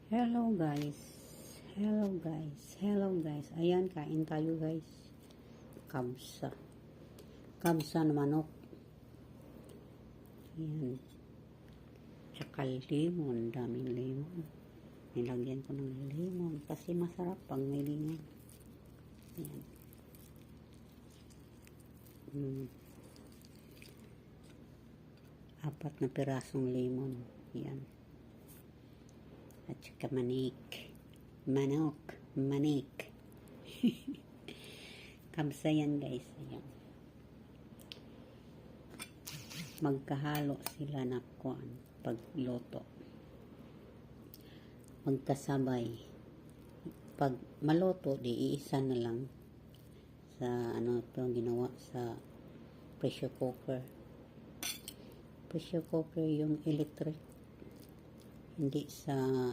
Hello guys. Hello guys. Hello guys. Ayan, kain tayo guys. Kabsa. Kabsa na manok. Ayan. Tsaka limon. Daming limon. Nilagyan ko ng limon. Kasi masarap pag may limon. Ayan. Apat na pirasong limon. Ayan. At saka manik. Manik. Kabsa yan guys. Ayan. Magkahalo sila na kuan pagluto. Magkasabay. Pag maluto, di iisa na lang sa ito ginawa sa pressure cooker. Pressure cooker yung electric. Hindi sa